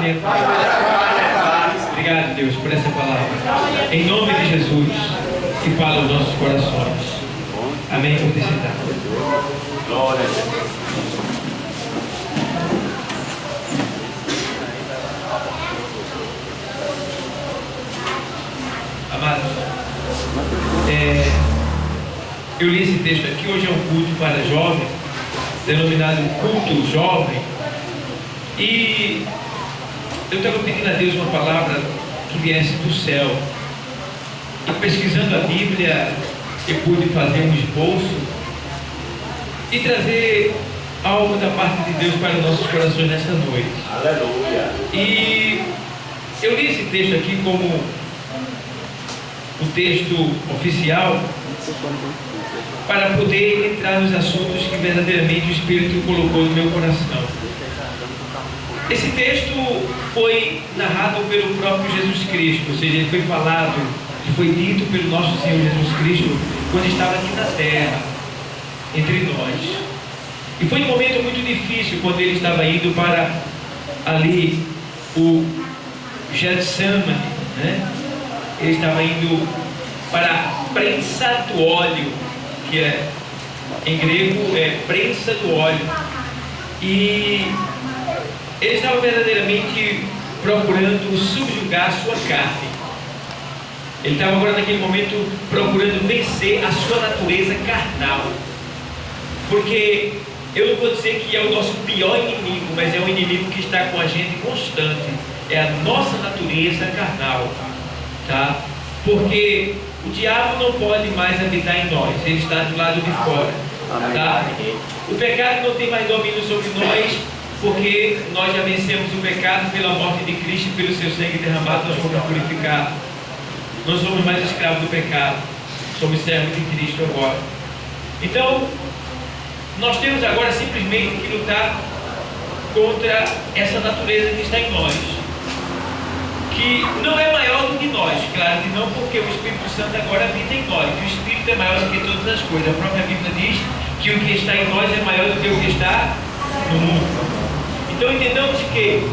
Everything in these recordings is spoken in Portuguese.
carne. Obrigado, Deus, por essa palavra. Em nome de Jesus, que fala aos nossos corações. Amém. Por sentar. Glória a Deus. Amados, eu li esse texto aqui. Hoje é um culto para jovem, denominado culto jovem, e eu estava pedindo a Deus uma palavra que viesse do céu, e pesquisando a Bíblia eu pude fazer um esboço e trazer algo da parte de Deus para os nossos corações nesta noite. Aleluia. E eu li esse texto aqui como o texto oficial para poder entrar nos assuntos que verdadeiramente o Espírito colocou no meu coração. Esse texto foi narrado pelo próprio Jesus Cristo, ou seja, ele foi falado e foi dito pelo nosso Senhor Jesus Cristo quando estava aqui na terra, entre nós. E foi um momento muito difícil quando ele estava indo para ali o Getsemane, né? Ele estava indo para a prensa do óleo, que em grego é prensa do óleo. E ele estava verdadeiramente procurando subjugar a sua carne. Ele estava agora naquele momento procurando vencer a sua natureza carnal. Porque eu não vou dizer que é o nosso pior inimigo, mas é um inimigo que está com a gente constante. É a nossa natureza carnal, tá? Porque o diabo não pode mais habitar em nós, ele está do lado de fora, tá? O pecado não tem mais domínio sobre nós, porque nós já vencemos o pecado pela morte de Cristo e pelo seu sangue derramado, nós fomos purificados. Não somos mais escravos do pecado, somos servos de Cristo agora. Então, nós temos agora simplesmente que lutar contra essa natureza que está em nós, que não é maior do que nós, claro que não, porque o Espírito Santo agora habita em nós, e o Espírito é maior do que todas as coisas. A própria Bíblia diz que o que está em nós é maior do que o que está no mundo. Então entendamos que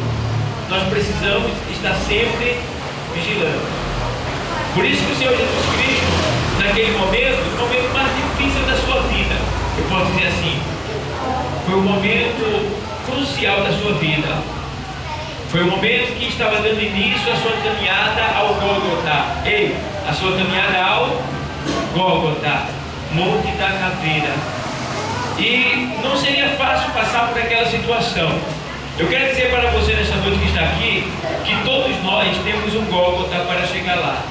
nós precisamos estar sempre vigilando. Por isso que o Senhor Jesus Cristo, naquele momento, o momento mais difícil da sua vida, eu posso dizer assim, foi um momento crucial da sua vida. Foi o momento que estava dando início à sua caminhada ao Gólgota. Ei, a sua caminhada ao Gólgota, Monte da Caveira. E não seria fácil passar por aquela situação. Eu quero dizer para você nesta noite que está aqui, que todos nós temos um Gólgota para chegar lá.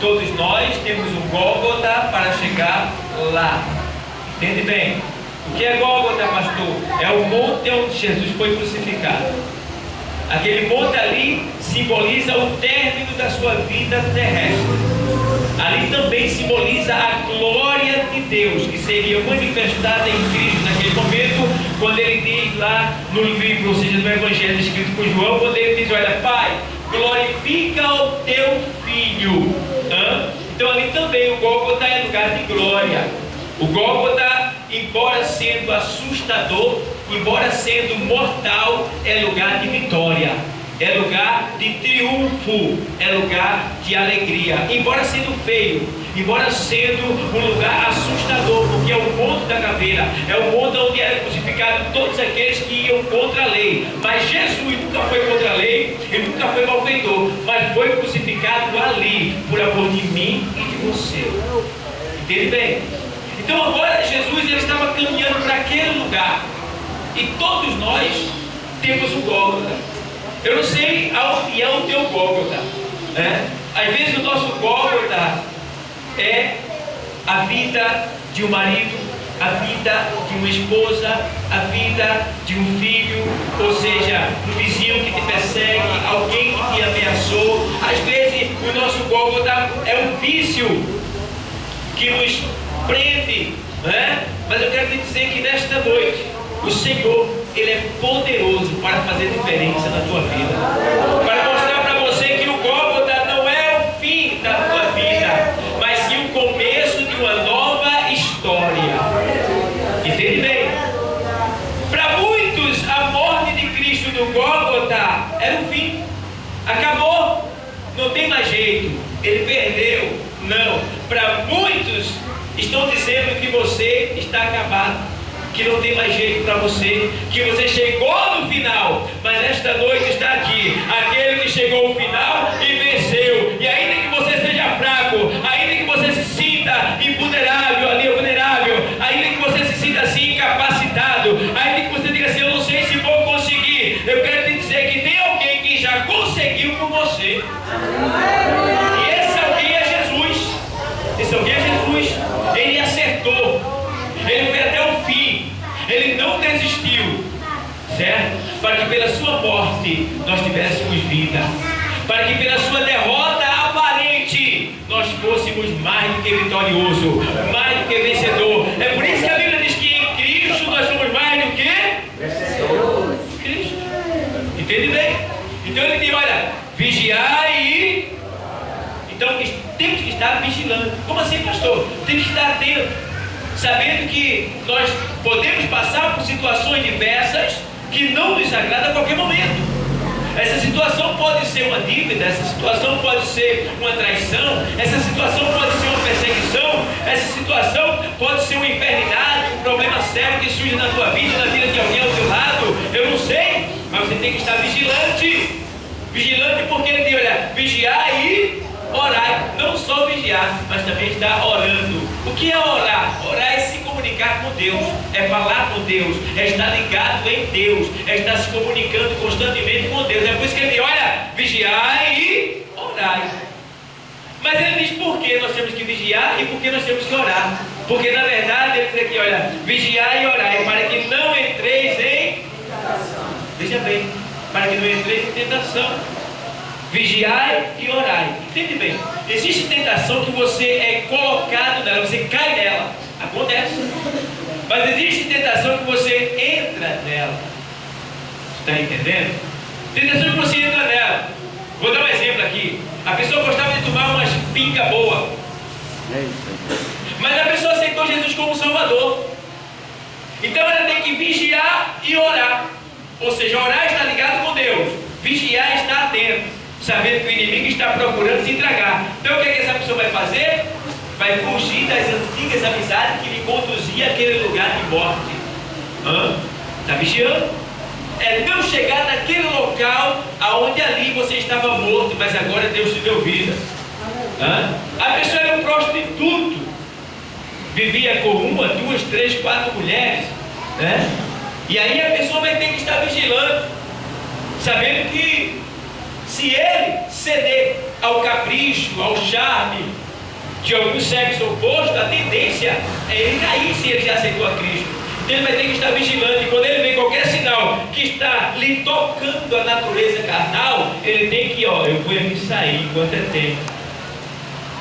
Todos nós temos um Gólgota para chegar lá. Entende bem? O que é Gólgota, pastor? É o monte onde Jesus foi crucificado. Aquele monte ali simboliza o término da sua vida terrestre. Ali também simboliza a glória de Deus, que seria manifestada em Cristo naquele momento, quando ele diz lá no livro, ou seja, no Evangelho escrito por João, quando ele diz: olha, Pai, glorifica o teu Filho. Então ali também o Gólgota é lugar de glória. O Gólgota, embora sendo assustador, embora sendo mortal, é lugar de vitória, é lugar de triunfo, é lugar de alegria. Embora sendo feio, embora sendo um lugar assustador, porque é o monte da caveira, é o monte onde era crucificado todos aqueles que iam contra a lei. Mas Jesus nunca foi contra a lei, ele nunca foi malfeitor, mas foi crucificado ali por amor de mim e de você. Entende bem? Então agora Jesus ele estava caminhando para aquele lugar. E todos nós temos um Gólgota. Eu não sei aonde é o teu Gólgota, né? Às vezes o nosso Gólgota é a vida de um marido, a vida de uma esposa, a vida de um filho, ou seja, um vizinho que te persegue, alguém que te ameaçou. Às vezes o nosso Gólgota é um vício que nos prende, né? Mas eu quero te dizer que nesta noite o Senhor, Ele é poderoso para fazer diferença na tua vida, para mostrar para você que o Gólgota não é o fim da tua vida, mas sim o começo de uma nova história. Entende bem? Para muitos, a morte de Cristo no Gólgota era o fim. Acabou. Não tem mais jeito. Ele perdeu. Não. Para muitos estão dizendo que você está acabado, que não tem mais jeito para você, que você chegou no final. Mas nesta noite está aqui aquele que chegou ao final e venceu. E ainda que você seja fraco, ainda que você se sinta invulnerável, ali vulnerável, ainda que você se sinta assim incapacitado, ainda que você diga assim, eu não sei se vou conseguir, eu quero te dizer que tem alguém que já conseguiu com você. E esse alguém é Jesus. Esse alguém é Jesus. Ele acertou. Ele foi até o fim. Ele não desistiu, certo? Para que pela sua morte nós tivéssemos vida, para que pela sua derrota aparente nós fôssemos mais do que vitorioso, mais do que vencedor. É por isso que a Bíblia diz que em Cristo nós somos mais do que vencedores. Cristo. Entende bem? Então ele diz, olha, vigiai e... Então temos que estar vigilando. Como assim, pastor? Temos que estar atento, sabendo que nós podemos passar por situações diversas que não nos agradam a qualquer momento. Essa situação pode ser uma dívida, essa situação pode ser uma traição, essa situação pode ser uma perseguição, essa situação pode ser uma enfermidade, um problema sério que surge na tua vida, na vida de alguém ao teu lado. Eu não sei, mas você tem que estar vigilante. Vigilante porque ele diz, olha, vigiar e orar. Não só vigiar, mas também estar orando. O que é orar? Orar é se comunicar com Deus, é falar com Deus, é estar ligado em Deus, é estar se comunicando constantemente com Deus. É por isso que ele diz, olha, vigiai e orai. Mas ele diz por que nós temos que vigiar e por que nós temos que orar. Porque na verdade ele diz aqui, olha, vigiai e orai, para que não entreis em tentação. Veja bem, para que não entreis em tentação. Vigiai e orai. Entende bem? Existe tentação que você é colocado nela, você cai nela. Acontece. Mas existe tentação que você entra nela. Está entendendo? Tentação que você entra nela. Vou dar um exemplo aqui. A pessoa gostava de tomar umas pinga boa, mas a pessoa aceitou Jesus como Salvador. Então ela tem que vigiar e orar. Ou seja, orar está ligado com Deus, vigiar está atento, sabendo que o inimigo está procurando se entregar. Então o que é que essa pessoa vai fazer? Vai fugir das antigas amizades que lhe conduziam àquele lugar de morte. Está vigiando? É não chegar naquele local aonde ali você estava morto, mas agora Deus te deu vida. A pessoa era um prostituto, vivia com 1, 2, 3, 4 mulheres, né? E aí a pessoa vai ter que estar vigilando, sabendo que se ele ceder ao capricho, ao charme de algum sexo oposto, a tendência é ele cair se ele já aceitou a Cristo. Então ele vai ter que estar vigilante. E quando ele vê qualquer sinal que está lhe tocando a natureza carnal, ele tem que, eu vou aqui sair enquanto é tempo.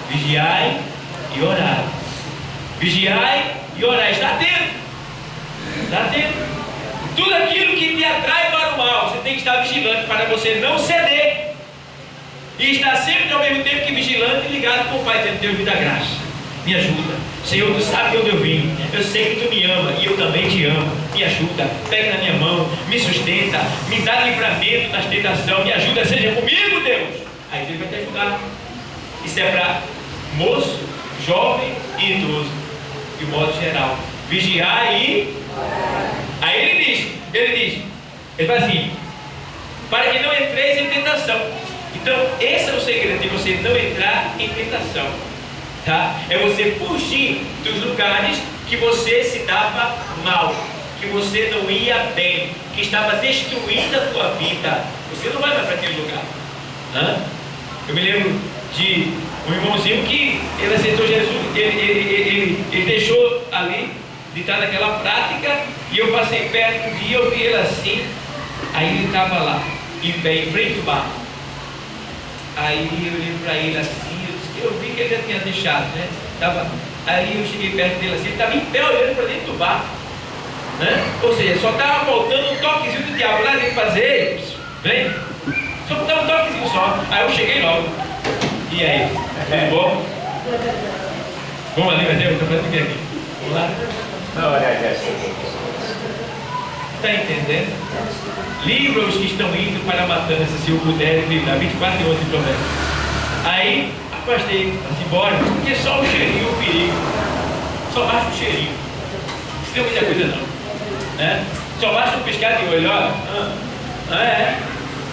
Vigiai e orai. Vigiai e orai. Está atento. Está atento. Tudo aquilo que te atrai para o mal, você tem que estar vigilante para você não ceder. E estar sempre ao mesmo tempo que vigilante e ligado com o Pai, dizendo, Deus me dá graça, me ajuda. Senhor, tu sabe de onde eu vim, eu sei que tu me ama e eu também te amo. Me ajuda, pega na minha mão, me sustenta, me dá livramento das tentações, me ajuda, seja comigo, Deus. Aí Deus vai te ajudar. Isso é para moço, jovem e idoso, de modo geral. Vigiar e... Aí ele fala assim, para que não entreis em tentação. Então esse é o segredo de você não entrar em tentação, tá? É você fugir dos lugares que você se dava mal, que você não ia bem, que estava destruindo a tua vida. Você não vai mais para aquele lugar. Eu me lembro de um irmãozinho que ele aceitou Jesus, ele deixou ali de estar naquela prática, e eu passei perto um dia, eu vi ele assim, aí ele estava lá, em pé, em frente ao bar. Aí eu olhei para ele assim, eu vi que ele já tinha deixado, né? Aí eu cheguei perto dele assim, ele estava em pé olhando para dentro do bar, né? Ou seja, só estava faltando um toquezinho do diabo lá dentro fazer, vem, só faltava um toquezinho só. Aí eu cheguei logo, e aí, tudo bom? Vamos ali, mas eu estou fazendo o que aqui? Vamos lá? Não, olha, Está entendendo? Livra os que estão indo para a matança, se eu puder livrar. 24:11 promessa. Aí, afastei, assim, embora, porque só o cheirinho, o perigo. Só basta o cheirinho. Isso não é muita coisa não. Né? Só basta um piscar de olho, ó.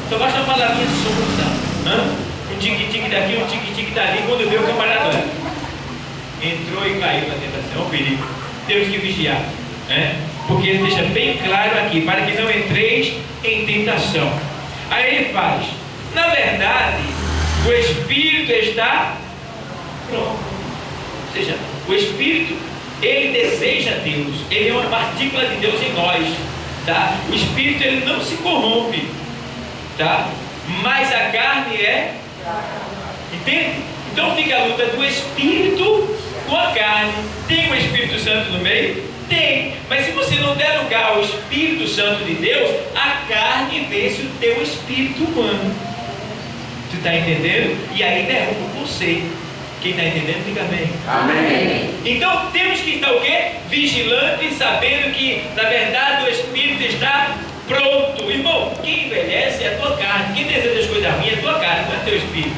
Só basta uma palavrinha solta. Um tique-tique daqui, um tique-tique dali. Quando vê o camarada, entrou e caiu na tentação. É um perigo. Temos que vigiar. Porque ele deixa bem claro aqui, para que não entreis em tentação. Aí ele faz, na verdade, o Espírito está pronto. Ou seja, o Espírito, ele deseja Deus, ele é uma partícula de Deus em nós, tá? O Espírito, ele não se corrompe, tá? Mas a carne é, entende? Então fica a luta do Espírito com a carne. Tem o Espírito Santo no meio? Tem, mas se você não der lugar ao Espírito Santo de Deus, a carne vence o teu espírito humano. Tu está entendendo? E aí derruba o conceito. Quem está entendendo, diga amém. Amém. Então temos que estar o quê? Vigilantes, sabendo que na verdade o Espírito está pronto. Irmão, quem envelhece é a tua carne. Quem deseja as coisas ruins é a tua carne, não é teu espírito.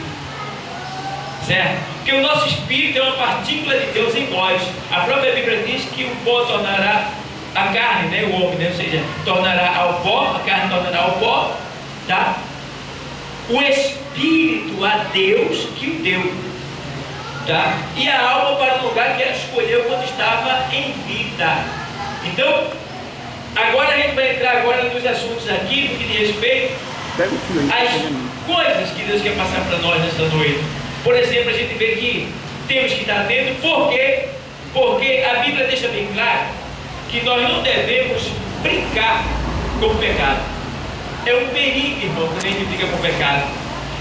Certo? Porque o nosso espírito é uma partícula de Deus em nós. A própria Bíblia diz que o pó tornará a carne, né? O homem, né? Ou seja, tornará ao pó, a carne tornará ao pó, tá? O espírito a Deus que o deu, tá? E a alma para o lugar que ela escolheu quando estava em vida. Então, agora a gente vai entrar agora nos assuntos aqui, no que diz respeito às coisas que Deus quer passar para nós nessa noite. Por exemplo, a gente vê que temos que estar atentos. Por quê? Porque a Bíblia deixa bem claro que nós não devemos brincar com o pecado. É um perigo, irmão, quando a gente brinca com o pecado.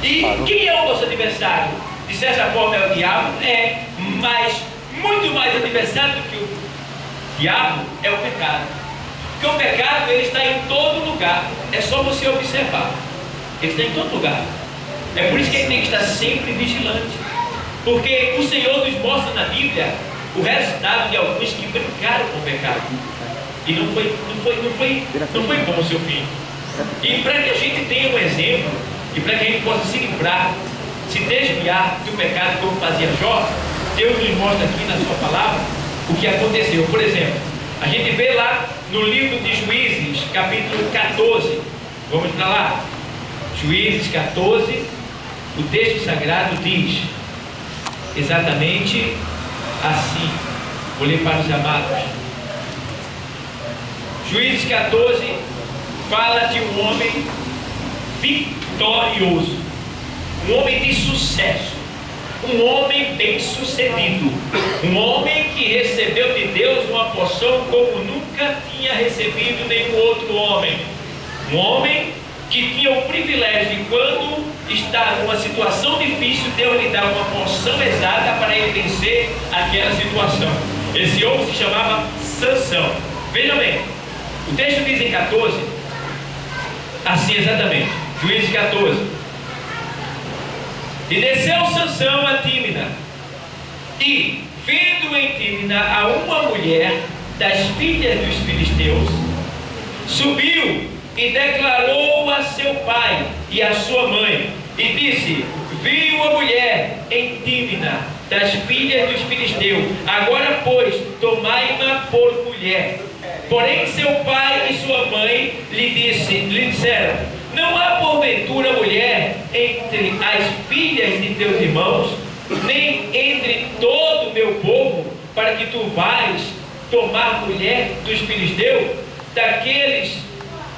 E quem é o nosso adversário? De certa forma é o diabo? É, mas muito mais adversário do que o diabo é o pecado. Porque o pecado, ele está em todo lugar. É só você observar. Ele está em todo lugar. É por isso que a gente tem que estar sempre vigilante. Porque o Senhor nos mostra na Bíblia o resultado de alguns que brincaram com o pecado. E não foi bom o seu fim. E para que a gente tenha um exemplo, e para que a gente possa se livrar, se desviar do pecado como fazia Jó, Deus nos mostra aqui na sua palavra o que aconteceu. Por exemplo, a gente vê lá no livro de Juízes, capítulo 14. Vamos para lá. Juízes 14. O texto sagrado diz exatamente assim. Vou ler para os amados. Juízes 14 fala de um homem vitorioso, um homem de sucesso, um homem bem sucedido, um homem que recebeu de Deus uma porção como nunca tinha recebido nenhum outro homem, um homem que tinha o privilégio de, quando está numa situação difícil, Deus lhe dá uma porção exata para ele vencer aquela situação. Esse homem se chamava Sansão. Veja bem, o texto diz em 14, assim exatamente, Juízes 14: e desceu Sansão a Tímina, e vendo em Tímina a uma mulher das filhas dos filisteus, subiu e declarou a seu pai e a sua mãe, e disse: vi uma mulher em Tímina das filhas dos filisteus, agora pois tomai-ma por mulher. Porém seu pai e sua mãe lhe disseram: não há porventura mulher entre as filhas de teus irmãos, nem entre todo o meu povo, para que tu vais tomar mulher dos filisteus, daqueles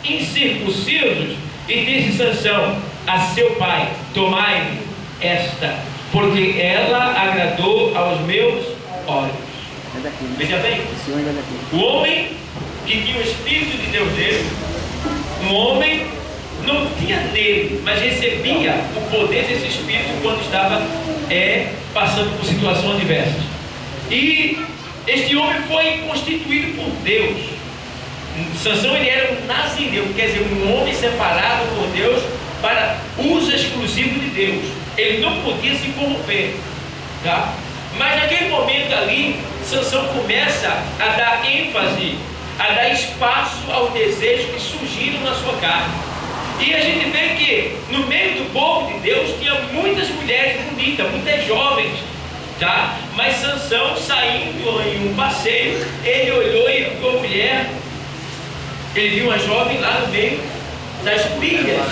incircuncisos? E disse Sansão a seu pai: tomai-me esta, porque ela agradou aos meus olhos. Veja bem, o homem que tinha o Espírito de Deus nele, um homem não tinha nele, mas recebia o poder desse Espírito quando estava passando por situações adversas. E este homem foi constituído por Deus. Sansão, ele era um nazireu, quer dizer, um homem separado por Deus para uso exclusivo de Deus. Ele não podia se corromper, tá? Mas naquele momento ali, Sansão começa a dar ênfase a dar espaço aos desejos que surgiram na sua carne. E a gente vê que no meio do povo de Deus tinha muitas mulheres bonitas, muitas jovens, tá? Mas Sansão, saindo em um passeio, ele olhou e viu a mulher, ele viu uma jovem lá no meio das filhas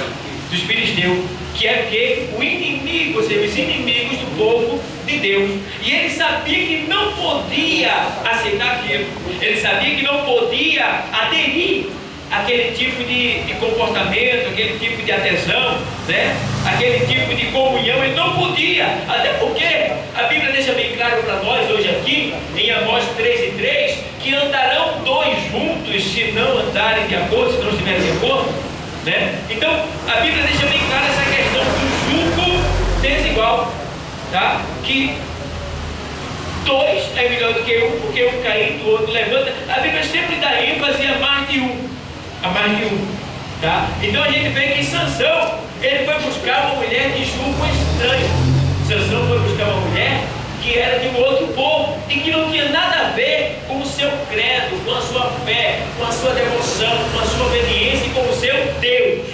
dos filisteus, que é que o inimigo, ou seja, os inimigos do povo de Deus. E ele sabia que não podia aceitar aquilo, ele sabia que não podia aderir àquele tipo de comportamento, aquele tipo de adesão, né? Aquele tipo de comunhão, ele não podia, até porque a Bíblia deixa bem claro para nós hoje aqui, em Amós 3:3, que andarão dois juntos se não andarem de acordo, se não estiverem de acordo, né? Então a Bíblia deixa bem clara essa questão do jugo desigual, tá? Que dois é melhor do que um, porque um caindo, o outro levanta. A Bíblia sempre dá ênfase a mais de um, tá? Então a gente vê que Sansão, ele foi buscar uma mulher de jugo estranho. Sansão foi buscar uma mulher que era de um outro povo e que não tinha nada a ver com o seu credo, com a sua fé, com a sua devoção, com a sua obediência e com o seu Deus,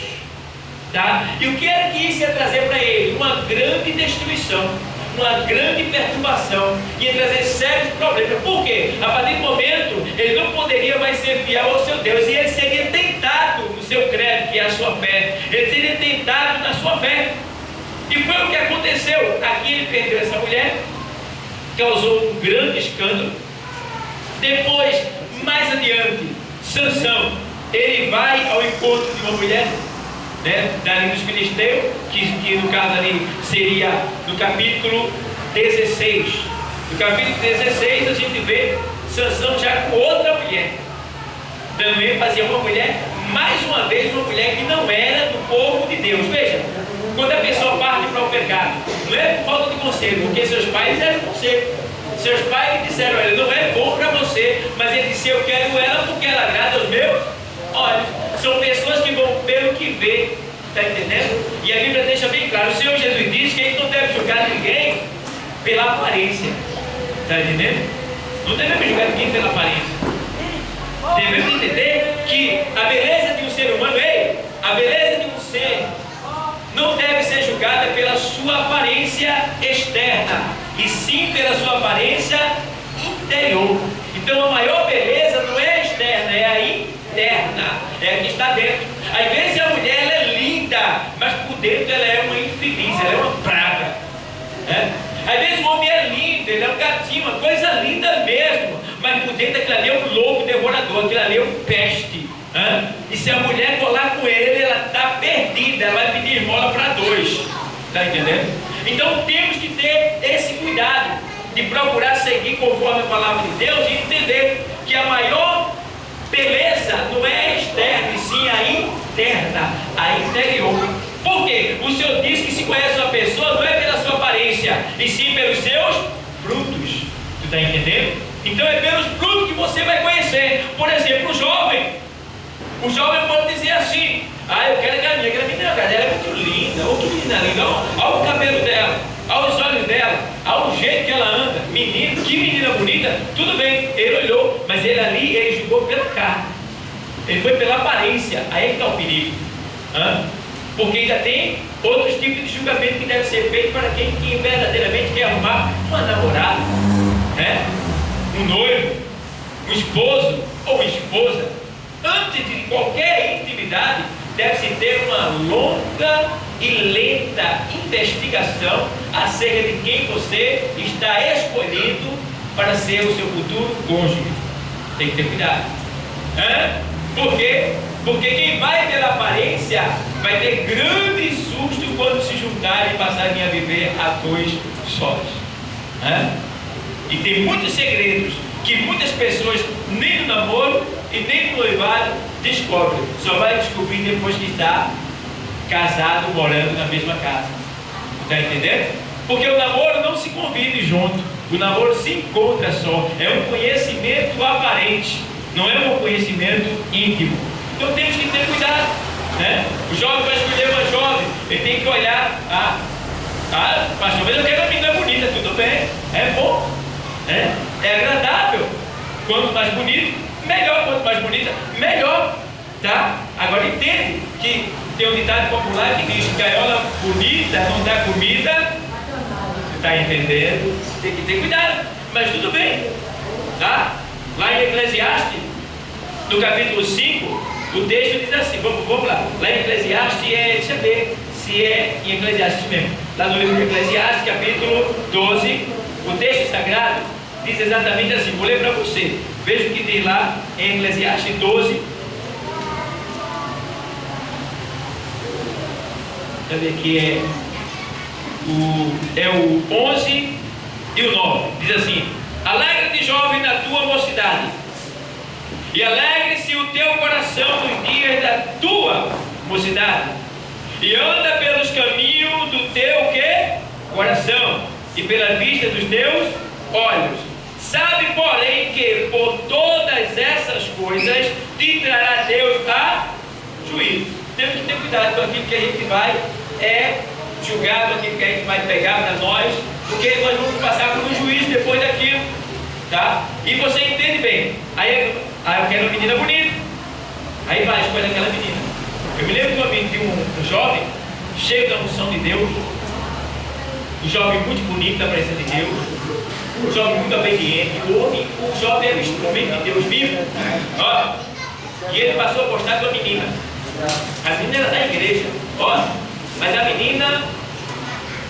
tá? E o que era que isso ia trazer para ele? Uma grande destruição, uma grande perturbação, ia trazer sérios problemas. Por quê? A partir do momento ele não poderia mais ser fiel ao seu Deus, e ele seria tentado no seu credo, que é a sua fé. Ele seria tentado na sua fé, e foi o que aconteceu. Aqui ele perdeu essa mulher, causou um grande escândalo. Depois, mais adiante, Sansão, ele vai ao encontro de uma mulher, né, dali dos filisteus, que no caso ali seria no capítulo 16. No capítulo 16 a gente vê Sansão já com outra mulher. Também fazia uma mulher, mais uma vez uma mulher que não era do povo de Deus. Veja, quando a pessoa parte para o pecado, não é por falta de conselho, porque seus pais deram conselho. Seus pais lhe disseram: olha, não é bom para você, mas ele disse: eu quero ela porque ela agrada aos meus olhos. São pessoas que vão pelo que vê, está entendendo? E a Bíblia deixa bem claro, o Senhor Jesus diz que a gente não deve julgar ninguém pela aparência, está entendendo? Não devemos julgar ninguém pela aparência. Devemos entender que a beleza de um ser humano, a beleza de um ser não deve ser julgada pela sua aparência externa, e sim pela sua aparência interior. Então a maior beleza não é a externa, é a interna, é a que está dentro. Às vezes a mulher ela é linda, mas por dentro ela é uma infeliz, ela é uma praga, né? Às vezes o homem é lindo, ele é um gatinho, uma coisa linda mesmo, mas por dentro aquilo ali é um lobo devorador, aquilo ali é um peste. E se a mulher colar com ele, ela está perdida, ela vai pedir esmola para dois, está entendendo? Então temos que ter esse cuidado de procurar seguir conforme a palavra de Deus e entender que a maior beleza não é a externa, e sim a interna, a interior. Por quê? O Senhor diz que se conhece uma pessoa não é pela sua aparência, e sim pelos seus frutos. Tu está entendendo? Então é pelos frutos que você vai conhecer. Por exemplo, o jovem pode dizer assim: eu quero aquela menina, ela é muito linda, que menina linda, olha o cabelo dela, olha os olhos dela, olha o jeito que ela anda, menino, que menina bonita. Tudo bem, ele olhou, mas ele julgou pela carne, ele foi pela aparência. Aí que está o perigo, porque ainda tem outros tipos de julgamento que devem ser feitos para quem verdadeiramente quer arrumar uma namorada, né? Um noivo, um esposo ou uma esposa. Antes de qualquer intimidade, deve-se ter uma longa e lenta investigação acerca de quem você está escolhendo para ser o seu futuro cônjuge. Tem que ter cuidado. Por quê? Porque quem vai pela aparência vai ter grande susto quando se juntarem e passarem a viver a dois sós. E tem muitos segredos que muitas pessoas nem no namoro e nem no noivado descobrem. Só vai descobrir depois que está casado, morando na mesma casa. Está entendendo? Porque o namoro não se convive junto, o namoro se encontra só. É um conhecimento aparente, não é um conhecimento íntimo. Então temos que ter cuidado, né? O jovem vai escolher uma jovem, ele tem que olhar: pastor, mas eu quero uma menina bonita. Tudo bem, é bom, é agradável. Quanto mais bonito, melhor. Quanto mais bonita, melhor. Tá? Agora entende que tem um ditado popular que diz: gaiola bonita não dá comida. Você está entendendo? Tem que ter cuidado, mas tudo bem. Tá? Lá em Eclesiastes, no capítulo 5, o texto diz assim, vamos lá. Lá em Eclesiastes deixa eu ver se é em Eclesiastes mesmo. Lá no livro de Eclesiastes, capítulo 12, o texto sagrado diz exatamente assim. Vou ler para você. Veja o que diz lá em Eclesiastes 12. Deixa eu ver aqui, é o 11 e o 9. Diz assim: alegra-te, jovem, na tua mocidade, e alegre-se o teu coração nos dias da tua mocidade, e anda pelos caminhos do teu quê? Coração, e pela vista dos teus olhos. Sabe, porém, que por todas essas coisas te trará Deus a juízo. Temos que ter cuidado com aquilo que a gente vai julgar, com aquilo que a gente vai pegar para nós, porque nós vamos passar por um juízo depois daquilo, tá? E você entende bem. Aí eu quero uma menina bonita. Aí vai, escolhe aquela menina. Eu me lembro de um jovem cheio da unção de Deus, um jovem muito bonito da presença de Deus, um jovem muito obediente. O jovem era o instrumento de Deus vivo. Ó, e ele passou a gostar de uma menina. A menina era da igreja, ó, mas a menina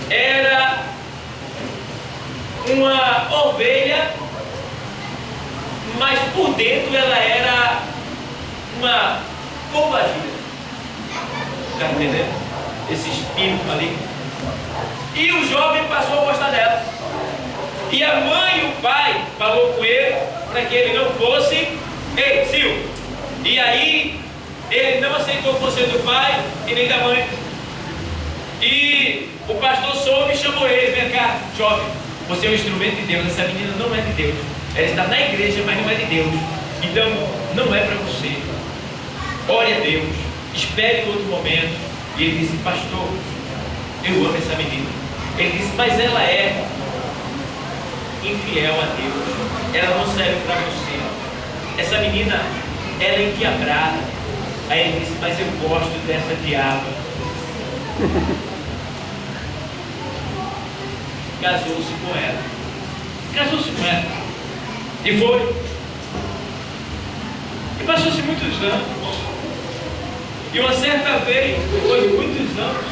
era uma ovelha, mas por dentro ela era uma pombagira. Está entendendo? Esse espírito ali. E o jovem passou a gostar dela. E a mãe e o pai falou com ele para que ele não fosse Sil. E aí ele não aceitou o conselho do pai e nem da mãe. E o pastor soube e chamou ele: vem cá, jovem, você é um instrumento de Deus. Essa menina não é de Deus. Ela está na igreja, mas não é de Deus. Então não é para você. Ore a Deus, espere outro momento. E ele disse: pastor, eu amo essa menina. Ele disse: mas ela é infiel a Deus, ela não serve para você. Essa menina, ela é endiabrada. Aí ele disse: mas eu gosto dessa diaba. Casou-se com ela. Casou-se com ela. E foi. E passou-se muitos anos. E uma certa vez, depois de muitos anos,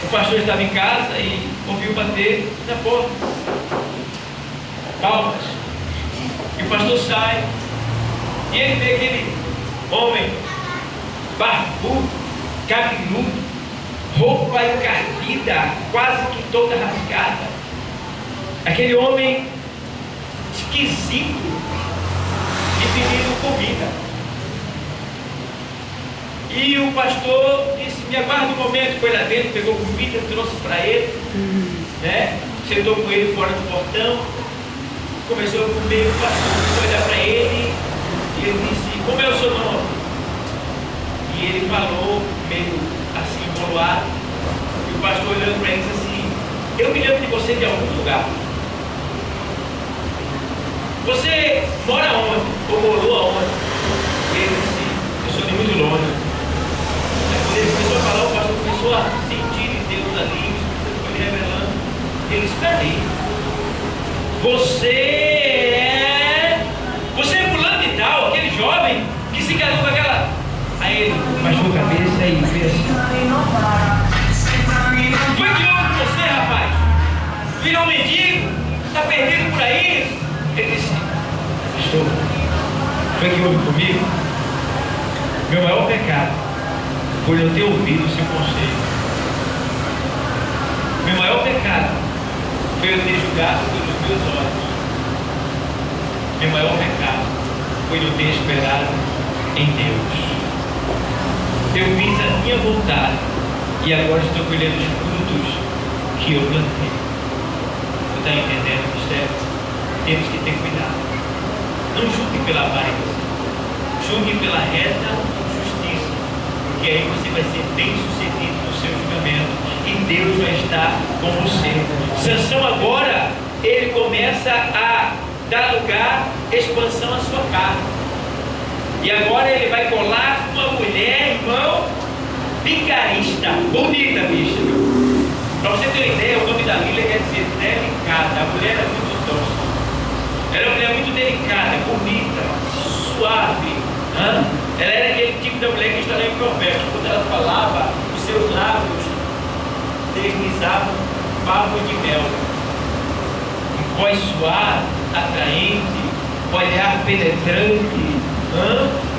o pastor estava em casa e ouviu bater na porta. Palmas. E o pastor sai. E ele vê aquele homem barbudo, cabeludo, roupa encardida, quase que toda rasgada. Aquele homem esquisito e pedindo comida. E o pastor disse: me aguarda um momento. Foi lá dentro, pegou comida, trouxe para ele, né? Sentou com ele fora do portão, começou a comer. O pastor começou a olhar para ele e ele disse: como é o seu nome? E ele falou meio assim, embolado. E o pastor olhando para ele disse assim: eu me lembro de você de algum lugar. Você mora onde? Ou morou aonde? E ele disse: eu sou de muito longe. Quando ele começou a falar, o pastor começou a sentir em Deus ali, o foi revelando. Ele disse: espera aí, você é fulano de tal, aquele jovem que se casou com aquela. Aí ele baixou a cabeça e fez assim: foi que houve com você, rapaz? Virou mendigo? Está perdido por aí? Ele disse: pastor, foi que houve comigo? Meu maior pecado foi eu ter ouvido o seu conselho. Meu maior pecado foi eu ter julgado pelos meus olhos. Meu maior pecado foi eu ter esperado em Deus. Eu fiz a minha vontade e agora estou colhendo os frutos que eu plantei. Você está entendendo, mistério? Temos que ter cuidado. Não julgue pela aparência, julgue pela reta justiça, porque aí você vai ser bem sucedido no seu julgamento e Deus vai estar com você. Sansão agora, ele começa a dar lugar, expansão à sua carne. E agora ele vai colar uma mulher, irmão, vigarista, bonita, bicha. Para você ter uma ideia, o nome da Lília quer dizer delicada. A mulher era muito doce. Era uma mulher muito delicada, bonita, suave. Ela era aquele tipo de mulher que está em Provérbios. Quando ela falava, os seus lábios deslizavam favos de mel. Voz suave, atraente, olhar penetrante.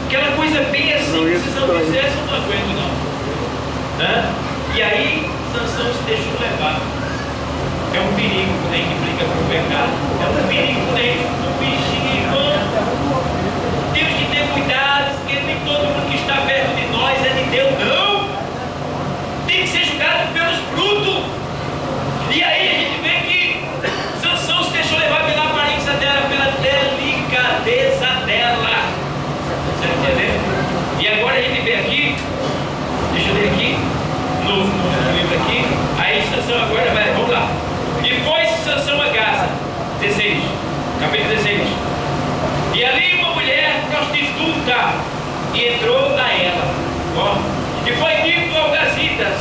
Aquela coisa bem assim, que se não fizesse, eu não aguento não. E aí, Sansão se deixou levar. É um perigo quando a gente briga com o pecado. É um perigo quando a gente vigia, irmão. Temos que ter cuidado, porque nem todo mundo que está perto de nós é de Deus, não. Tem que ser julgado pelos frutos. E aí a gente vê que Sansão se deixou levar pela aparência dela, pela delicadeza dela. Você está entendendo? E agora a gente vê aqui, deixa eu ler aqui, no livro aqui, aí Sansão agora vai, vamos lá. E foi Sansão a Gaza, 16, capítulo 16. E ali uma mulher prostituta e entrou a ela. E foi dito ao Gazitas: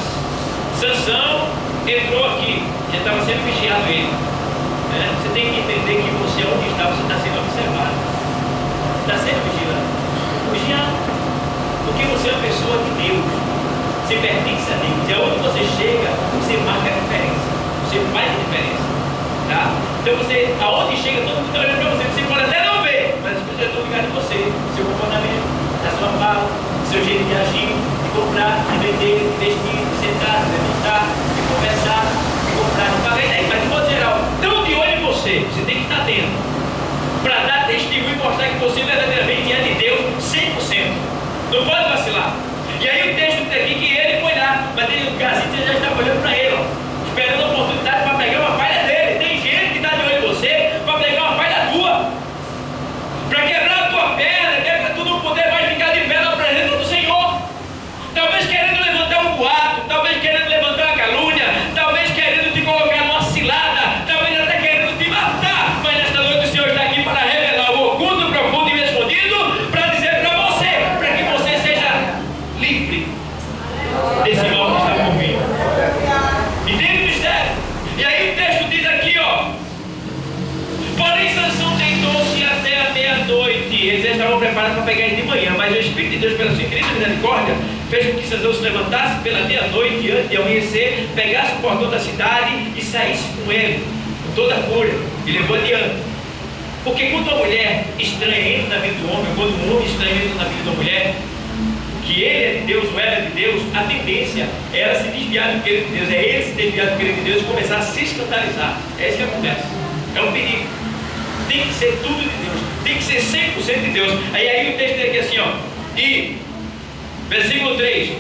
Sansão entrou aqui, já estava sendo vigiado ele. Você tem que entender que você, onde está, você está sendo observado. Está sendo vigilado. Vigiado. Porque você é uma pessoa de Deus. Você pertence a Deus. E aonde você chega, você marca a diferença. Você faz a diferença. Tá? Então você, aonde chega, todo mundo está olhando para você. Você pode até não ver, mas as pessoas estão ligadas em você. Seu comportamento, a sua fala, seu jeito de agir, de comprar, de vender, de vestir, de sentar, de levantar, de conversar, de comprar, de pagar. Mas de modo geral, estão de olho em você. Você tem que estar atento. Para dar testemunho e mostrar que você verdadeiramente é de Deus 100%. Não pode vacilar. E aí o texto diz aqui que ele foi lá, mas o Gazitas já estava olhando para ele, esperando a oportunidade para pegar uma falha dele. Tem gente que está de olho em você para pegar uma falha tua, para quebrar a tua perna, para tu não poder mais ficar de pé na presença do Senhor. Talvez querendo levantar um boato, talvez querendo levantar uma calúnia, talvez querendo te colocar numa cilada, talvez até querendo te matar. Mas nesta noite o Senhor está aqui para revelar o oculto, profundo e escondido, para dizer para você, para que você seja livre desse mal que está por vir. Entende o mistério? E aí o texto diz aqui, porém Sansão deitou-se até a meia-noite. Eles já estavam preparados para pegar ele de manhã, mas o Espírito de Deus, pela sua infinita misericórdia, fez com que Sansão se levantasse pela meia-noite, antes de amanhecer, pegasse o portão da cidade e saísse com ele, com toda a fúria, e levou adiante. Porque quando uma mulher estranha entra na vida do homem, quando um homem estranho entra na vida da mulher, que ele é de Deus ou ela é de Deus, a tendência é ela se desviar do querer de Deus, é ele se desviar do querer de Deus e começar a se escandalizar. É isso que acontece. É um perigo. Tem que ser tudo de Deus, tem que ser 100% de Deus. Aí o texto diz aqui assim, e versículo 3: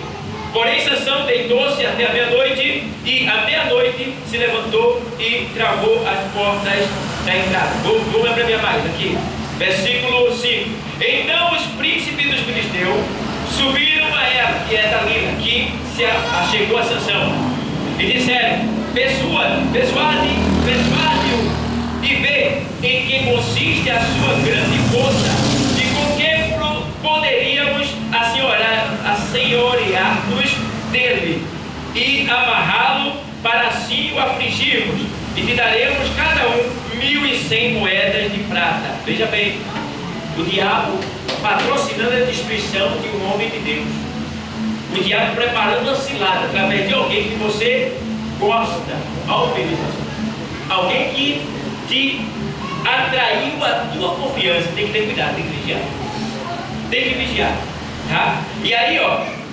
porém Sansão deitou-se até a meia-noite, e à meia-noite se levantou e travou as portas da entrada. Vamos abrir mais aqui. Versículo 5: então os príncipes dos filisteus subiram a ela, que é Dalila, que se achegou a Sansão, e disseram: persuade-o e vê em que consiste a sua grande força, e com que poderíamos assenhorear-nos dele e amarrá-lo para assim o afligirmos, e te daremos cada um 1.100 moedas de prata. Veja bem, o diabo patrocinando a destruição de um homem de Deus, o diabo preparando uma cilada através de alguém que você gosta, alguém que te atraiu a tua confiança. Tem que ter cuidado, tem que vigiar, tá? E aí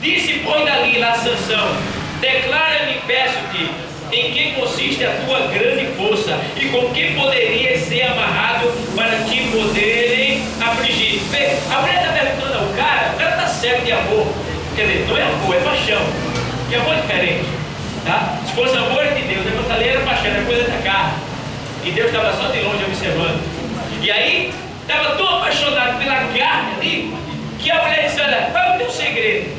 disse pois Dalila a Sansão: declara-me, peço-te, em que consiste a tua grande força, e com que poderias ser amarrado para te poderem afligir. Vê, a mulher está perguntando ao cara, o cara está cego de amor. Quer dizer, não é amor, é paixão. Que amor é diferente, tá? Se fosse amor de Deus, a outra era paixão, era coisa da carne. E Deus estava só de longe observando. E aí, estava tão apaixonado pela carne ali, que a mulher disse: olha, qual é o teu segredo?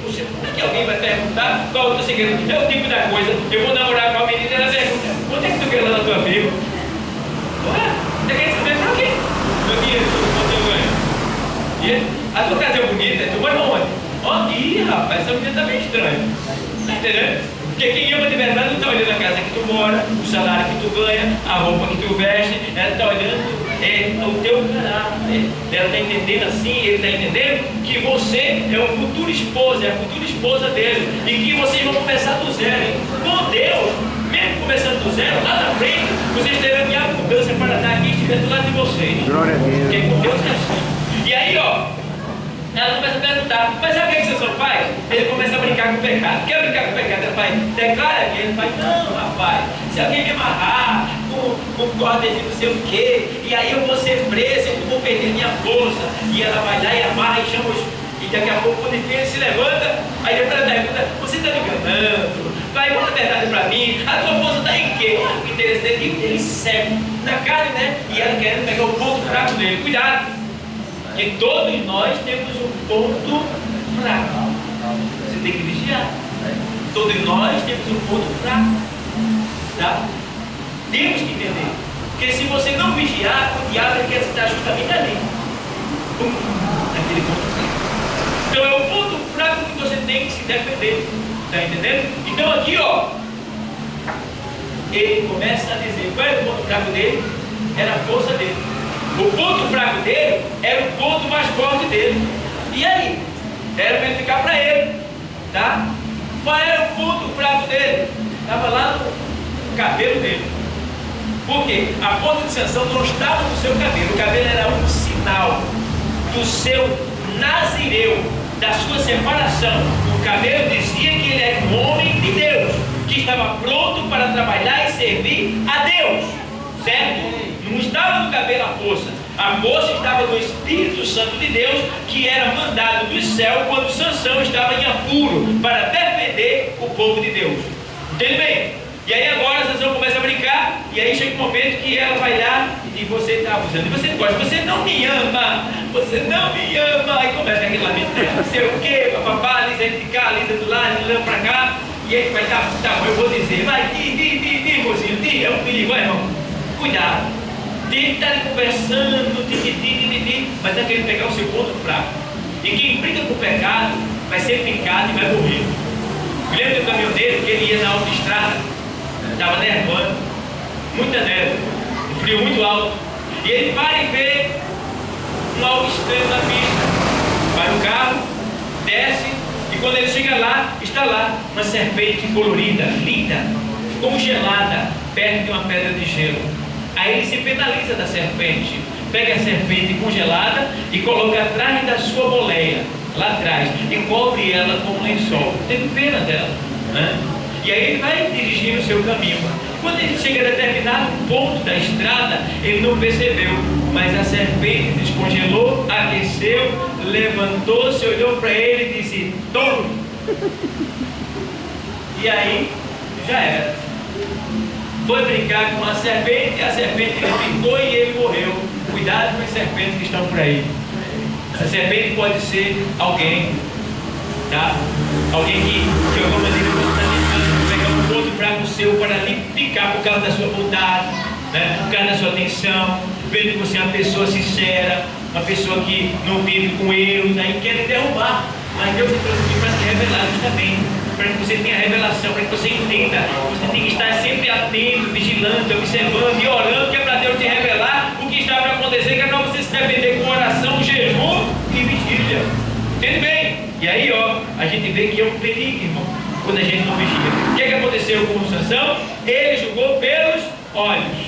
Aqui alguém vai perguntar qual é o teu segredo. É o tipo da coisa. Eu vou namorar com a menina, ela pergunta: quanto é que tu quer lá na tua firma? Ué, você quer saber para quê? Meu dinheiro, A tua casa é bonita, tu mora onde? Ó, ih, rapaz, essa menina tá meio estranha. Tá entendendo? Porque quem ama de verdade não está olhando a casa que tu mora, o salário que tu ganha, a roupa que tu veste, ela está olhando o teu caráter. Ela está entendendo assim, ele está entendendo que você é o futuro esposo, é a futura esposa dele, e que vocês vão começar do zero. Com Deus, mesmo começando do zero, lá na frente, vocês terão minha abundância para dar aqui e estiver do lado de vocês. Glória a Deus. Porque com Deus é assim. E aí, ó, ela começa a perguntar, mas sabe o que Sansão faz? Ele começa a brincar com o pecado. Quer brincar com o pecado? Ela faz, declara que ele faz, não, rapaz, se alguém me amarrar com corda de não sei o quê, e aí eu vou ser preso, eu vou perder minha força. E ela vai lá e amarra e chama os. E daqui a pouco, quando ele se levanta, aí depois ela pergunta, você está me enganando? Vai, conta a verdade para mim, a tua força está em quê? O interesse dele, ele serve na carne, né? E ela querendo pegar o ponto fraco dele. Cuidado! Que todos nós temos um ponto fraco. Você tem que vigiar. Todos nós temos um ponto fraco. Tá? Temos que entender. Porque se você não vigiar, o diabo quer estar justamente ali. Naquele ponto fraco. Então é o ponto fraco que você tem que se defender. Está entendendo? Então aqui, ó, ele começa a dizer qual é o ponto fraco dele? Era a força dele. O ponto fraco dele era o ponto mais forte dele. E aí? Era para ele ficar para ele. Tá? Qual era o ponto fraco dele? Estava lá no cabelo dele. Por quê? A força de Sansão não estava no seu cabelo. O cabelo era um sinal do seu nazireu, da sua separação. O cabelo dizia que ele era um homem de Deus, que estava pronto para trabalhar e servir a Deus. Certo? Não estava no cabelo a força estava no Espírito Santo de Deus, que era mandado do céu quando Sansão estava em apuro para defender o povo de Deus. Entende bem? E aí agora Sansão começa a brincar, e aí chega um momento que ela vai lá e você está abusando, e você não gosta, você não me ama, aí começa aquele lamento, não sei o que, papapá, Lisa de cá, Lisa do lado, Lisa pra cá, e aí vai, tá bom, eu vou dizer, vai, mocinho, é um perigo, irmão, cuidado. Tem que estar conversando, mas é querendo pegar o seu ponto fraco. E quem briga com o pecado vai ser picado e vai morrer. Lembra do caminhoneiro que ele ia na autoestrada, estava nevando, muita neve, um frio muito alto, e ele para e vê um algo estranho na pista. Vai no carro, desce, e quando ele chega lá, está lá uma serpente colorida, linda, congelada, perto de uma pedra de gelo. Aí ele se penaliza da serpente, pega a serpente congelada e coloca atrás da sua boleia, lá atrás, e cobre ela com um lençol. Teve pena dela, né? E aí ele vai dirigindo o seu caminho. Quando ele chega a determinado ponto da estrada, ele não percebeu, mas a serpente descongelou, aqueceu, levantou-se, olhou para ele e disse, tolo! E aí, já era. Foi brincar com a serpente ele picou e ele morreu. Cuidado com as serpentes que estão por aí. Essa serpente pode ser alguém, tá? Alguém que alguma maneira você está tentando pegar um ponto fraco seu para lhe picar por causa da sua bondade, né? Por causa da sua atenção, vendo que você é uma pessoa sincera, uma pessoa que não vive com erros, aí querem derrubar. Mas Deus te trouxe aqui para te revelar justamente, para que você tenha revelação, para que você entenda. Você tem que estar sempre atento, vigilante, observando e orando, que é para Deus te revelar o que está para acontecer, que é para você se defender com oração, jejum e vigília. Entende bem? E aí, ó, a gente vê que é um perigo, irmão, quando a gente não vigia. O que aconteceu com Sansão? Ele julgou pelos olhos,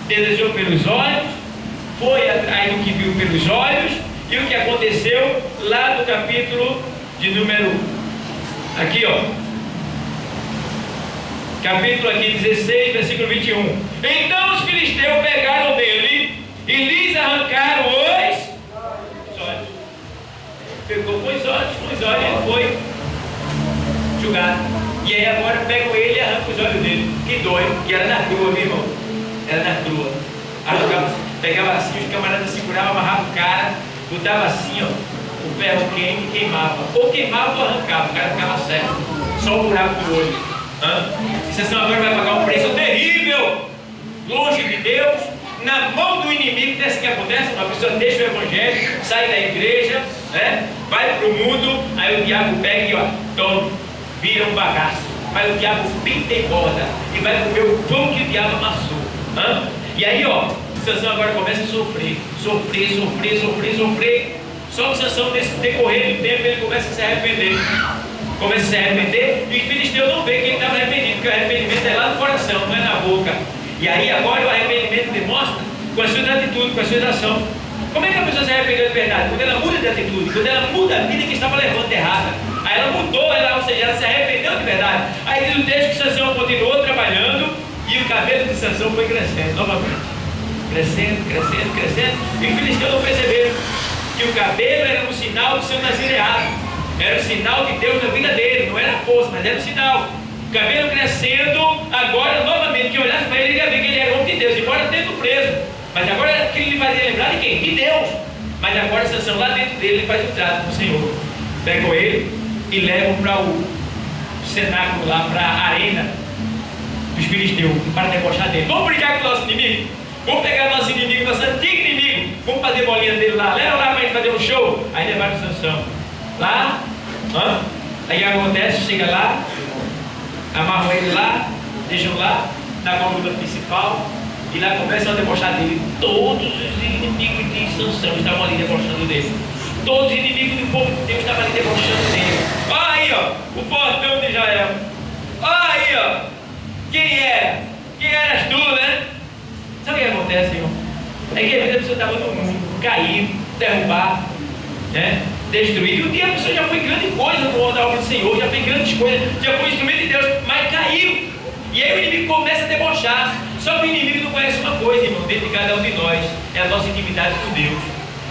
desejou pelos olhos, foi atrás do que viu pelos olhos, e o que aconteceu lá no capítulo de número aqui, ó, capítulo aqui 16, versículo 21. Então os filisteus pegaram dele e lhes arrancaram os olhos. Pegou com os olhos, ele foi julgado. E aí agora pegam ele e arrancam os olhos dele. Que dói, que era na crua, meu irmão. Era na crua. Arrancava, pegava assim, os camaradas seguravam, amarravam o cara, botava assim, ó, o ferro quente e queimava. Ou queimava ou arrancava, o cara ficava certo. Só o buraco do olho. E Sansão agora vai pagar um preço terrível, longe de Deus, na mão do inimigo. Desse que acontece, uma pessoa deixa o evangelho, sai da igreja, né? Vai para o mundo, aí o diabo pega e ó, toma, vira um bagaço. Aí o diabo pinta e borda e vai comer o pão que o diabo amassou. E aí ó, Sansão agora começa a sofrer. Só que Sansão, nesse decorrer do tempo, ele começa a se arrepender. E os filisteus não veem que ele estava arrependido, porque o arrependimento é lá no coração, não é na boca. E aí agora o arrependimento demonstra com as suas atitudes, com as suas ações. Como é que a pessoa se arrependeu de verdade? Quando ela muda de atitude, quando ela muda a vida que estava levando errada. Aí ela mudou, ou seja, ela se arrependeu de verdade. Aí diz o texto que Sansão continuou trabalhando e o cabelo de Sansão foi crescendo novamente. Crescendo. E os filisteus não perceberam que o cabelo era um sinal do seu nazireado. Era o sinal de Deus na vida dele, não era força, mas era um sinal. O cabelo crescendo, agora novamente, quem olhasse para ele ia ver que ele era homem de Deus, embora tendo preso. Mas agora aquilo lhe fazia lembrar de quem? De Deus. Mas agora Sansão lá dentro dele, ele faz o trato com o Senhor. Pegam ele e levam para o cenáculo lá, para a arena dos filisteus, para debochar dele. Vamos brigar com o nosso inimigo? Vamos pegar nosso inimigo, nosso antigo inimigo, vamos fazer bolinha dele lá, leva lá para a gente fazer um show. Aí levaram o Sansão lá, aí acontece, chega lá, amarram ele lá, deixam lá na coluna principal e lá começam a debochar dele. Todos os inimigos de Sansão estavam ali debochando dele. Todos os inimigos do povo de Deus estavam ali debochando dele. Olha aí, ó, o fortão de Israel. Olha aí, ó, quem era? Quem eras tu, né? Sabe o que acontece, irmão? É que a vida da pessoa estava no mundo, caído, derrubado, né? Destruído. E um dia a pessoa já foi grande coisa na obra do Senhor, já fez grandes coisas, já foi instrumento de Deus, mas caiu. E aí o inimigo começa a debochar. Só que o inimigo não conhece uma coisa, irmão, dentro de cada um de nós, é a nossa intimidade com Deus.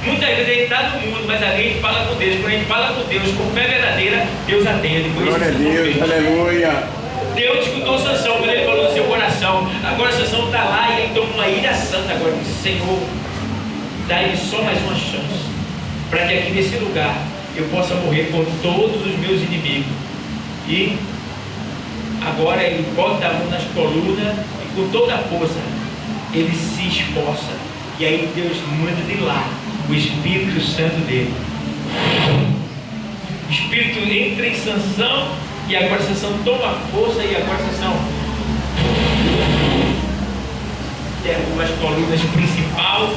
Muitas vezes a gente está no mundo, mas ali a gente fala com Deus. Quando a gente fala com Deus com fé verdadeira, Deus atende. Glória a Deus, aleluia. Deus escutou Sansão quando ele falou no seu coração. Agora Sansão está lá e ele toma uma ira santa agora. Diz: Senhor, dá-lhe só mais uma chance, para que aqui nesse lugar eu possa morrer por todos os meus inimigos. E agora ele bota a mão nas colunas e com toda a força ele se esforça. E aí Deus manda de lá o Espírito Santo dele. O Espírito entra em Sansão e agora Sansão toma força e agora Sansão derruba as colunas principal.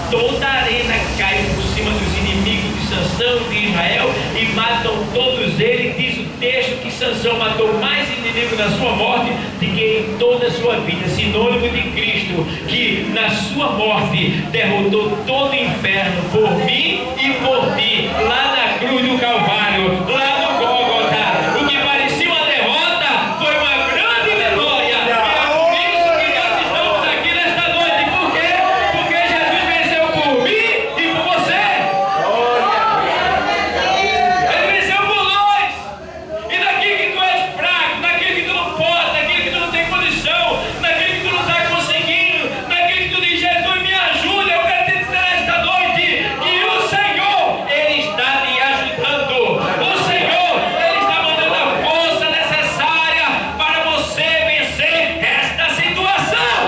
Toda a arena cai por cima dos inimigos de Sansão e de Israel e matam todos eles. Diz o texto que Sansão matou mais inimigos na sua morte do que em toda a sua vida. Sinônimo de Cristo, que na sua morte derrotou todo o inferno por mim e por ti, lá na cruz do Calvário, lá no Gólgota. O que parecia uma derrota foi uma grande vitória. E é por isso que nós estamos aqui nesta noite. Por quê? Porque Jesus venceu por mim e por você. Ele venceu por nós. E naquilo que tu és fraco, naquilo que tu não pode, naquilo que tu não tem condição, naquilo que tu não está conseguindo, naquilo que tu diz: Jesus, me ajuda. Eu quero te dizer esta noite que o Senhor, Ele está te ajudando. O Senhor, Ele está mandando a força necessária para você vencer esta situação.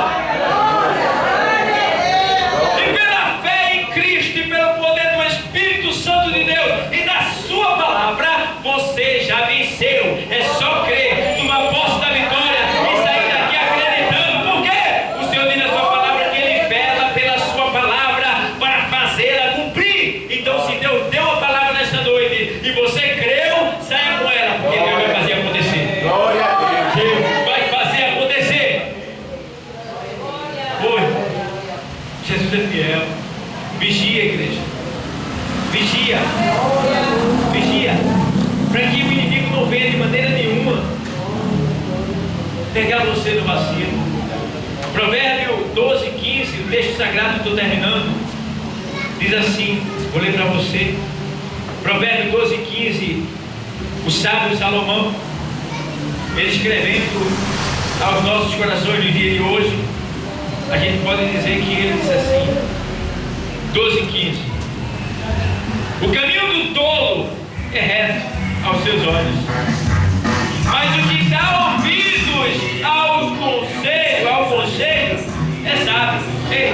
E pela fé em Cristo e pelo poder do Espírito Santo de Deus e da sua palavra, você já venceu. É só crer, tomar posse da vitória e sair daqui acreditando. Por quê? O Senhor diz na sua palavra que Ele vela pela sua palavra para fazê-la cumprir. Então, se Deus deu a palavra nesta noite e você creu, saia com ela, porque Deus vai fazer acontecer. Glória a Deus. Deus vai fazer acontecer. Foi. Jesus é fiel. Vigia, igreja. Vigia. Vigia. Para que o inimigo não venha de maneira nenhuma pegar você no vacilo. Provérbio 12, 15, o texto sagrado, estou terminando. Diz assim, vou ler para você. Provérbio 12, 15. O sábio Salomão, ele escrevendo aos nossos corações no dia de hoje, a gente pode dizer que ele disse assim, 12, 15. O caminho do tolo é reto aos seus olhos, mas o que dá ouvidos ao conselho é sábio. Ei,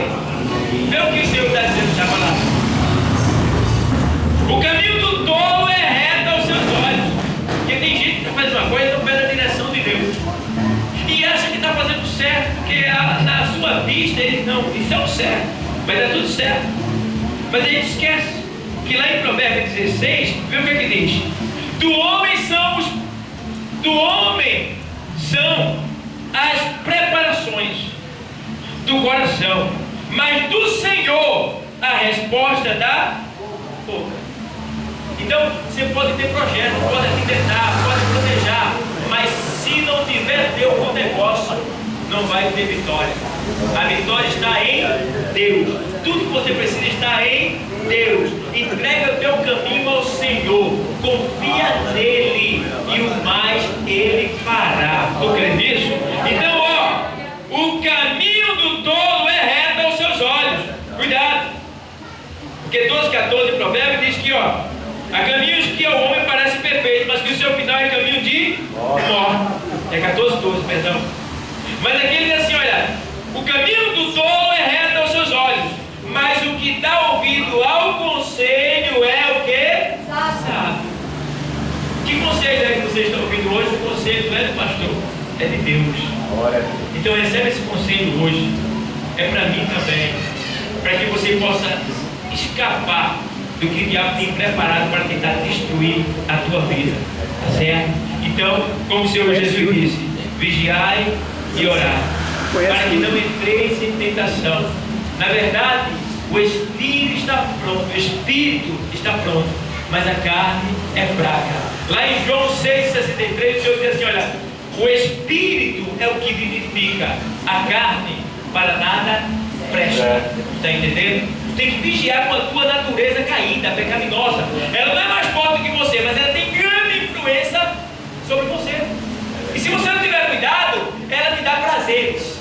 sua vista, ele não, isso é o certo, vai dar tudo certo. Mas a gente esquece que lá em Provérbios 16, vê o que é que diz: do homem são as preparações do coração, mas do Senhor a resposta da boca. Então, você pode ter projeto, pode arquitetar, pode planejar, mas se não tiver Deus com o negócio, não vai ter vitória. A vitória está em Deus. Tudo que você precisa está em Deus. Entrega o teu caminho ao Senhor, confia nele e o mais ele fará. Tu crê nisso? Então, o caminho do tolo é reto aos seus olhos. Cuidado, porque 12:14 em Provérbios diz que há caminhos que ao homem parecem perfeitos, mas que o seu final é caminho de morte. É 14:12, perdão. Mas aqui ele diz assim: olha, o caminho do tolo é reto aos seus olhos, mas o que dá ouvido ao conselho é o que? Sábio. Que conselho é que vocês estão ouvindo hoje? O conselho não é do pastor, é de Deus. Então recebe esse conselho hoje. É para mim também, para que você possa escapar do que o diabo tem preparado para tentar destruir a tua vida, tá certo? Então, como o Senhor Jesus disse, vigiai e orai, para que não entreis em tentação. Na verdade, o espírito está pronto, mas a carne é fraca. Lá em João 6,63, o Senhor diz assim: olha, o espírito é o que vivifica, a carne para nada presta. Está entendendo? Tem que vigiar com a tua natureza caída, pecaminosa. Ela não é mais forte que você, mas ela tem grande influência sobre você. E se você não tiver cuidado, ela te dá prazeres,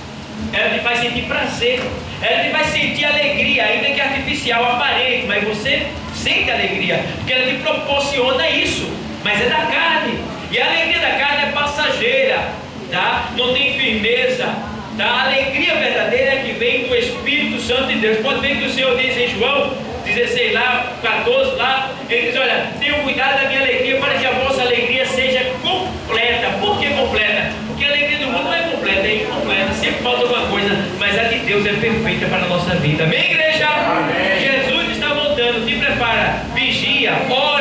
ela te faz sentir prazer, ela te faz sentir alegria, ainda que artificial, aparente, mas você sente alegria, porque ela te proporciona isso, mas é da carne, e a alegria da carne é passageira, tá? Não tem firmeza, tá? A alegria verdadeira é que vem do Espírito Santo de Deus. Pode ver que o Senhor diz em João 16 lá, 14 lá, ele diz: olha, tenham cuidado da minha alegria, para que a vossa alegria seja completa. Por que completa? Porque a alegria do mundo não é completa, é incompleta, sempre falta alguma coisa, mas a de Deus é perfeita para a nossa vida. Amém, igreja? Amém. Jesus está voltando, te prepara, vigia, ora.